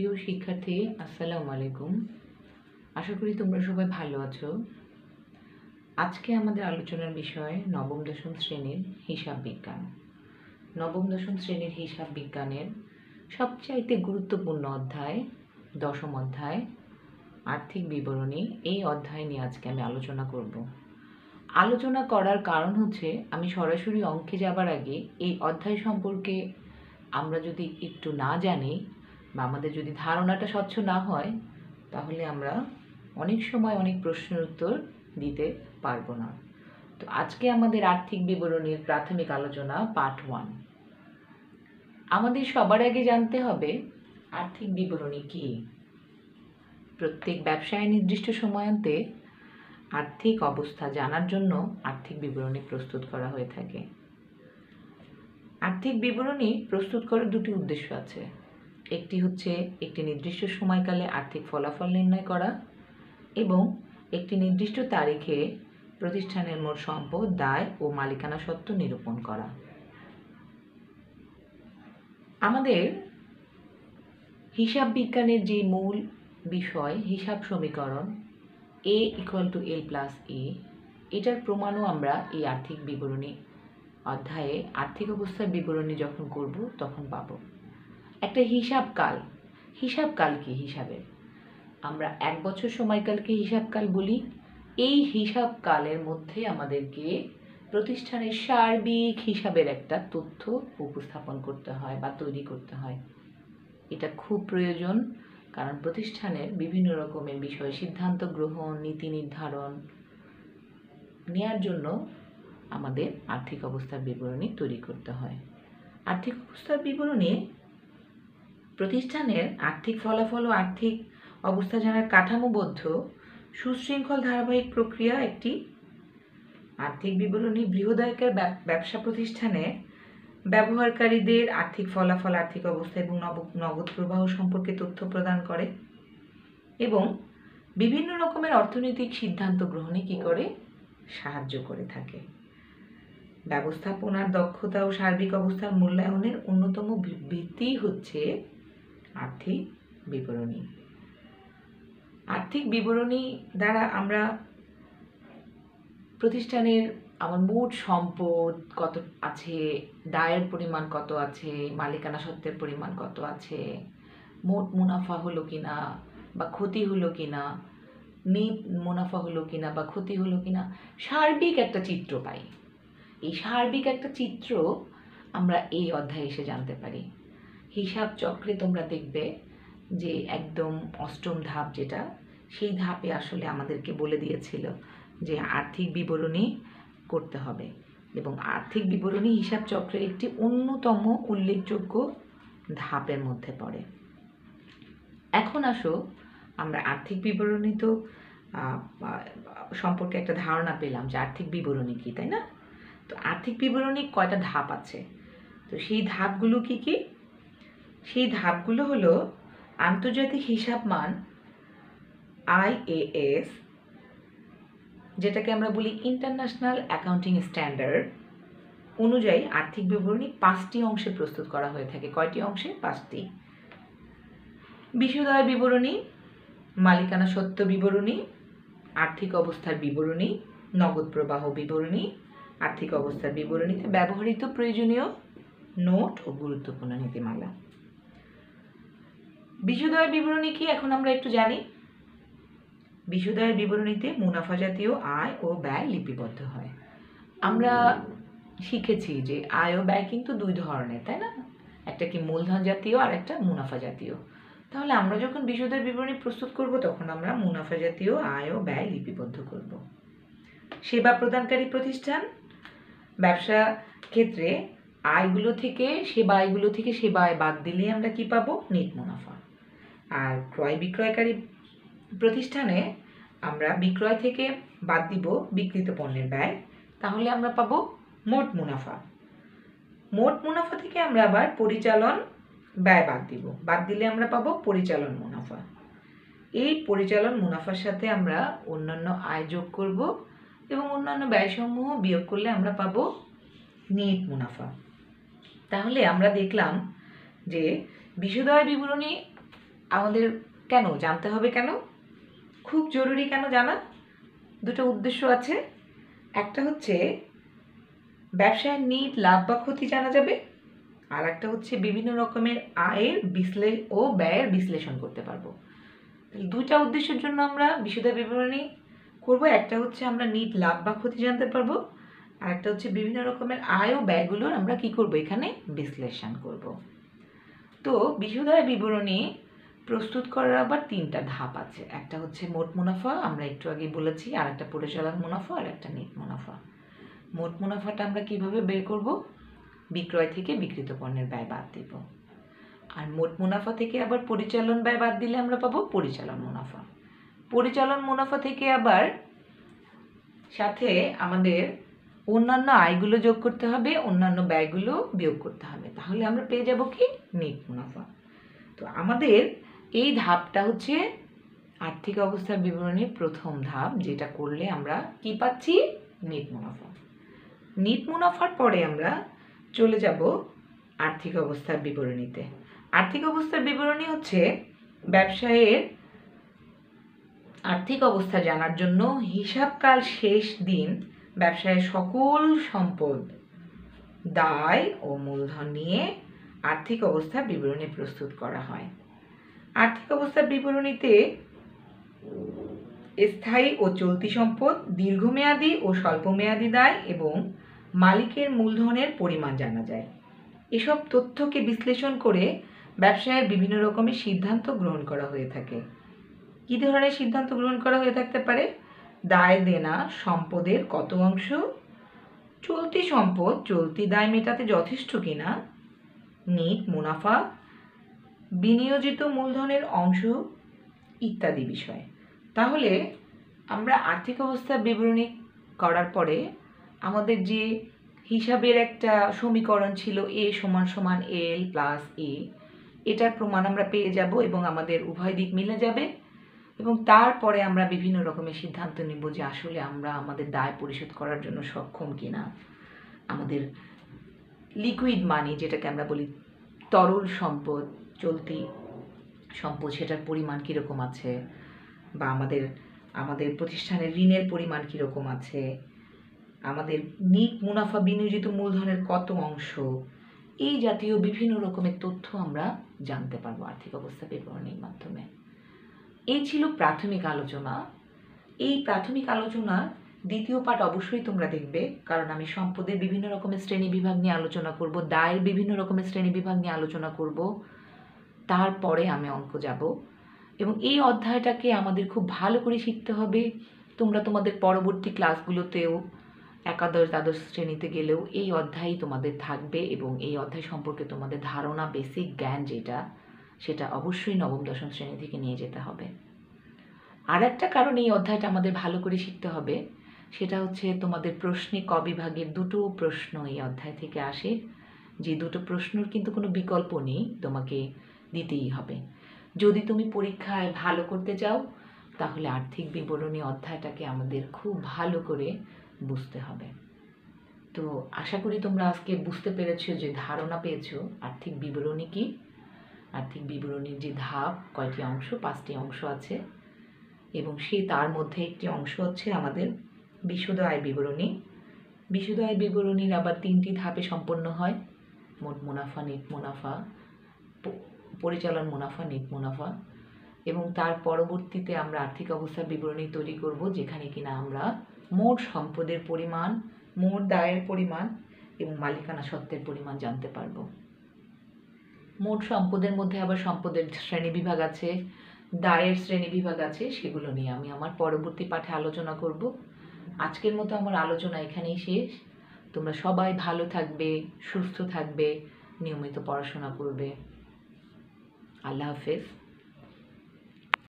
প্রিয় শিক্ষার্থী, আসসালামু আলাইকুম। আশা করি তোমরা সবাই ভালো আছো। আজকে আমাদের আলোচনার বিষয় নবম দশম শ্রেণীর হিসাব বিজ্ঞান। নবম দশম শ্রেণীর হিসাব বিজ্ঞানের সবচাইতে গুরুত্বপূর্ণ অধ্যায় দশম অধ্যায় আর্থিক বিবরণী। এই অধ্যায় নিয়ে আজকে আমি আলোচনা করব। আলোচনা করার কারণ হচ্ছে আমি সরাসরি অঙ্কে যাবার আগে এই অধ্যায় সম্পর্কে আমরা যদি একটু না জানি বা আমাদের যদি ধারণাটা স্বচ্ছ না হয়, তাহলে আমরা অনেক সময় অনেক প্রশ্নের উত্তর দিতে পারবো না। তো আজকে আমাদের আর্থিক বিবরণীর প্রাথমিক আলোচনা পার্ট 1। আমাদের সবার আগে জানতে হবে আর্থিক বিবরণী কি। প্রত্যেক ব্যবসায় নির্দিষ্ট সময়ান্তে আর্থিক অবস্থা জানার জন্য আর্থিক বিবরণী প্রস্তুত করা হয়ে থাকে। আর্থিক বিবরণী প্রস্তুত করার দুটি উদ্দেশ্য আছে। একটি হচ্ছে একটি নির্দিষ্ট সময়কালে আর্থিক ফলাফল নির্ণয় করা এবং একটি নির্দিষ্ট তারিখে প্রতিষ্ঠানের মোট সম্পদ, দায় ও মালিকানা সত্ত্ব নিরূপণ করা। আমাদের হিসাব বিজ্ঞানের যে মূল বিষয় হিসাব সমীকরণ A=L+A, এটার প্রমাণও আমরা এই আর্থিক বিবরণী অধ্যায়ে আর্থিক অবস্থার বিবরণী যখন করব তখন পাবো। একটা হিসাবকাল কি হিসাবের? আমরা 1 বছর সময়কালকে হিসাবকাল বলি। এই হিসাবকালের মধ্যে আমাদেরকে প্রতিষ্ঠানের সার্বিক হিসাবের একটা তথ্য উপস্থাপন করতে হয় বা তৈরি করতে হয়। এটা খুব প্রয়োজন, কারণ প্রতিষ্ঠানের বিভিন্ন রকমের বিষয় সিদ্ধান্ত গ্রহণ, নীতি নির্ধারণ নেওয়ার জন্য আমাদের আর্থিক অবস্থার বিবরণী তৈরি করতে হয়। আর্থিক অবস্থার বিবরণী প্রতিষ্ঠানের আর্থিক ফলাফল ও আর্থিক অবস্থা জানার কাঠামোবদ্ধ সুশৃঙ্খল ধারাবাহিক প্রক্রিয়া একটি। আর্থিক বিবরণী বৃহদায়কার ব্যবসা প্রতিষ্ঠানে ব্যবহারকারীদের আর্থিক ফলাফল, আর্থিক অবস্থা এবং নগদ প্রবাহ সম্পর্কে তথ্য প্রদান করে এবং বিভিন্ন রকমের অর্থনৈতিক সিদ্ধান্ত গ্রহণে কি করে সাহায্য করে থাকে। ব্যবস্থাপনার দক্ষতা ও সার্বিক অবস্থার মূল্যায়নের অন্যতম ভিত্তি হচ্ছে আর্থিক বিবরণী। আর্থিক বিবরণী দ্বারা আমরা প্রতিষ্ঠানের আমার মোট সম্পদ কত আছে, দায়ের পরিমাণ কত আছে, মালিকানা সত্ত্বের পরিমাণ কত আছে, মোট মুনাফা হলো কিনা বা ক্ষতি হলো কিনা, নেট মুনাফা হলো কিনা বা ক্ষতি হলো কিনা, সার্বিক একটা চিত্র পাই। এই সার্বিক একটা চিত্র আমরা এই অধ্যায়ে এসে জানতে পারি। হিসাব চক্রে তোমরা দেখবে যে একদম অষ্টম ধাপ যেটা, সেই ধাপে আসলে আমাদেরকে বলে দিয়েছিল যে আর্থিক বিবরণী করতে হবে এবং আর্থিক বিবরণী হিসাব চক্রের একটি অন্যতম উল্লেখযোগ্য ধাপের মধ্যে পড়ে। এখন আসো আমরা আর্থিক বিবরণী তো সম্পর্কে একটা ধারণা পেলাম যে আর্থিক বিবরণী কি, তাই না? তো আর্থিক বিবরণী কয়টা ধাপ আছে, তো সেই ধাপগুলো কি কি? সেই ধাপগুলো হলো আন্তর্জাতিক হিসাব মান IAS, যেটাকে আমরা বলি ইন্টারন্যাশনাল অ্যাকাউন্টিং স্ট্যান্ডার্ড অনুযায়ী আর্থিক বিবরণী 5টি অংশে প্রস্তুত করা হয়ে থাকে। কয়টি অংশে? 5টি। বিশদ আয় বিবরণী, মালিকানা সত্ত্ব বিবরণী, আর্থিক অবস্থার বিবরণী, নগদ প্রবাহ বিবরণী, আর্থিক অবস্থার বিবরণীতে ব্যবহৃত প্রয়োজনীয় নোট ও গুরুত্বপূর্ণ নীতিমালা। বিশদ আয় বিবরণী কি এখন আমরা একটু জানি। বিশদ আয় বিবরণীতে মুনাফা জাতীয় আয় ও ব্যয় লিপিবদ্ধ হয়। আমরা শিখেছি যে আয় ও ব্যয় কিন্তু দুই ধরনের, তাই না? একটা কি মূলধন জাতীয় আর একটা মুনাফা জাতীয়। তাহলে আমরা যখন বিশদ আয় বিবরণী প্রস্তুত করব তখন আমরা মুনাফা জাতীয় আয় ও ব্যয় লিপিবদ্ধ করব। সেবা প্রদানকারী প্রতিষ্ঠান ব্যবসা ক্ষেত্রে আয়গুলো থেকে সেবা আয় বাদ দিলে আমরা কি পাবো? নেট মুনাফা। আর ক্রয় বিক্রয়কারী প্রতিষ্ঠানে আমরা বিক্রয় থেকে বাদ দিব বিক্রিত পণ্যের ব্যয়, তাহলে আমরা পাবো মোট মুনাফা। মোট মুনাফা থেকে আমরা আবার পরিচালন ব্যয় বাদ দিলে আমরা পাবো পরিচালন মুনাফা। এই পরিচালন মুনাফার সাথে আমরা অন্যান্য আয় যোগ করব এবং অন্যান্য ব্যয়সমূহ বিয়োগ করলে আমরা পাবো নেট মুনাফা। তাহলে আমরা দেখলাম যে বিশদ আয় বিবরণী আমাদের কেন জানতে হবে, কেন খুব জরুরি কেন জানা? দুটো উদ্দেশ্য আছে। একটা হচ্ছে ব্যবসায় নিট লাভ বা ক্ষতি জানা যাবে, আর একটা হচ্ছে বিভিন্ন রকমের আয়ের ও ব্যয়ের বিশ্লেষণ করতে পারবো। দুইটা উদ্দেশ্যের জন্য আমরা বিশদ বিবরণী করব। একটা হচ্ছে আমরা নিট লাভ বা ক্ষতি জানতে পারবো, আর একটা হচ্ছে বিভিন্ন রকমের আয় ও ব্যয়গুলোর আমরা কি করব, এখানে বিশ্লেষণ করব। তো বিশদ বিবরণী প্রস্তুত করার আবার তিনটা ধাপ আছে। একটা হচ্ছে মোট মুনাফা, আমরা একটু আগে বলেছি, আর একটা পরিচালন মুনাফা, আর একটা নেট মুনাফা। মোট মুনাফাটা আমরা কিভাবে বের করব? বিক্রয় থেকে বিক্রিত পণ্যের ব্যয় বাদ দিব, আর মোট মুনাফা থেকে আবার পরিচালন ব্যয় বাদ দিলে আমরা পাবো পরিচালন মুনাফা। পরিচালন মুনাফা থেকে আবার সাথে আমাদের অন্যান্য আয়গুলো যোগ করতে হবে, অন্যান্য ব্যয়গুলো বিয়োগ করতে হবে, তাহলে আমরা পেয়ে যাব কি, নেট মুনাফা। তো আমাদের এই ধাপটা হচ্ছে আর্থিক অবস্থার বিবরণীর প্রথম ধাপ, যেটা করলে আমরা কি পাচ্ছি, নেট মুনাফা। নেট মুনাফার পরে আমরা চলে যাব আর্থিক অবস্থার বিবরণীতে। আর্থিক অবস্থার বিবরণী হচ্ছে ব্যবসায়ের আর্থিক অবস্থা জানার জন্য হিসাবকাল শেষ দিন ব্যবসায়ের সকল সম্পদ, দায় ও মূলধন নিয়ে আর্থিক অবস্থার বিবরণী প্রস্তুত করা হয়। আর্থিক অবস্থার বিবরণীতে স্থায়ী ও চলতি সম্পদ, দীর্ঘমেয়াদী ও স্বল্পমেয়াদী দায় এবং মালিকের মূলধনের পরিমাণ জানা যায়। এসব তথ্যকে বিশ্লেষণ করে ব্যবসায়ের বিভিন্ন রকমের সিদ্ধান্ত গ্রহণ করা হয়ে থাকে। কী ধরনের সিদ্ধান্ত গ্রহণ করা হয়ে থাকতে পারে? দায় দেনা সম্পদের কত অংশ, চলতি সম্পদ চলতি দায় মেটাতে যথেষ্ট কিনা, নেট মুনাফা, বিনিয়োজিত মূলধনের অংশ ইত্যাদি বিষয়। তাহলে আমরা আর্থিক অবস্থার বিবরণী করার পরে আমাদের যে হিসাবের একটা সমীকরণ ছিল এ সমান সমান এল প্লাস এ, এটার প্রমাণ আমরা পেয়ে যাব এবং আমাদের উভয় দিক মিলে যাবে, এবং তারপরে আমরা বিভিন্ন রকমের সিদ্ধান্ত নিব যে আসলে আমরা আমাদের দায় পরিশোধ করার জন্য সক্ষম কিনা, আমাদের লিকুইড মানি যেটাকে আমরা বলি তরল সম্পদ, চলতি সম্পদ, সেটার পরিমাণ কীরকম আছে, বা আমাদের প্রতিষ্ঠানের ঋণের পরিমাণ কীরকম আছে, আমাদের নিট মুনাফা বিনিয়োজিত মূলধনের কত অংশ, এই জাতীয় বিভিন্ন রকমের তথ্য আমরা জানতে পারবো আর্থিক অবস্থা বিবরণীর মাধ্যমে। এই ছিল প্রাথমিক আলোচনা। এই প্রাথমিক আলোচনার দ্বিতীয় পাঠ অবশ্যই তোমরা দেখবে, কারণ আমি সম্পদের বিভিন্ন রকমের শ্রেণী বিভাগ নিয়ে আলোচনা করব, দায়ের বিভিন্ন রকমের শ্রেণী বিভাগ নিয়ে আলোচনা করব, তারপরে আমি অঙ্ক যাব। এবং এই অধ্যায়টাকে আমাদের খুব ভালো করে শিখতে হবে। তোমরা তোমাদের পরবর্তী ক্লাসগুলোতেও একাদশ দ্বাদশ শ্রেণীতে গেলেও এই অধ্যায়ই তোমাদের থাকবে, এবং এই অধ্যায় সম্পর্কে তোমাদের ধারণা, বেসিক জ্ঞান যেটা, সেটা অবশ্যই নবম দশম শ্রেণী থেকে নিয়ে যেতে হবে। আর একটা কারণ এই অধ্যায়টা আমাদের ভালো করে শিখতে হবে, সেটা হচ্ছে তোমাদের প্রশ্নে ক বিভাগের দুটো প্রশ্ন এই অধ্যায় থেকে আসে, যে দুটো প্রশ্নর কিন্তু কোনো বিকল্প নেই, তোমাকে দিতেই হবে। যদি তুমি পরীক্ষায় ভালো করতে চাও তাহলে আর্থিক বিবরণী অধ্যায়টাকে আমাদের খুব ভালো করে বুঝতে হবে। তো আশা করি তোমরা আজকে বুঝতে পেরেছো, যে ধারণা পেয়েছো আর্থিক বিবরণী কি। আর্থিক বিবরণীর যে ধাপ, কয়টি অংশ, 5টি অংশ আছে, এবং তার মধ্যে একটি অংশ হচ্ছে আমাদের বিশদ আয় বিবরণী। বিশদ আয় বিবরণীর আবার 3টি ধাপে সম্পন্ন হয়: মোট মুনাফা, নেট মুনাফা, পরিচালন মুনাফা, নেট মুনাফা। এবং তার পরবর্তীতে আমরা আর্থিক অবস্থার বিবরণী তৈরি করব, যেখানে কিনা আমরা মোট সম্পদের পরিমাণ, মোট দায়ের পরিমাণ এবং মালিকানা সত্ত্বের পরিমাণ জানতে পারবো। মোট সম্পদের মধ্যে আবার সম্পদের শ্রেণী বিভাগ আছে, দায়ের শ্রেণী বিভাগ আছে, সেগুলো নিয়ে আমি আমার পরবর্তী পাঠে আলোচনা করব। আজকের মতো আমার আলোচনা এখানেই শেষ। তোমরা সবাই ভালো থাকবে, সুস্থ থাকবে, নিয়মিত পড়াশোনা করবে। আল্লাহ হাফেজ।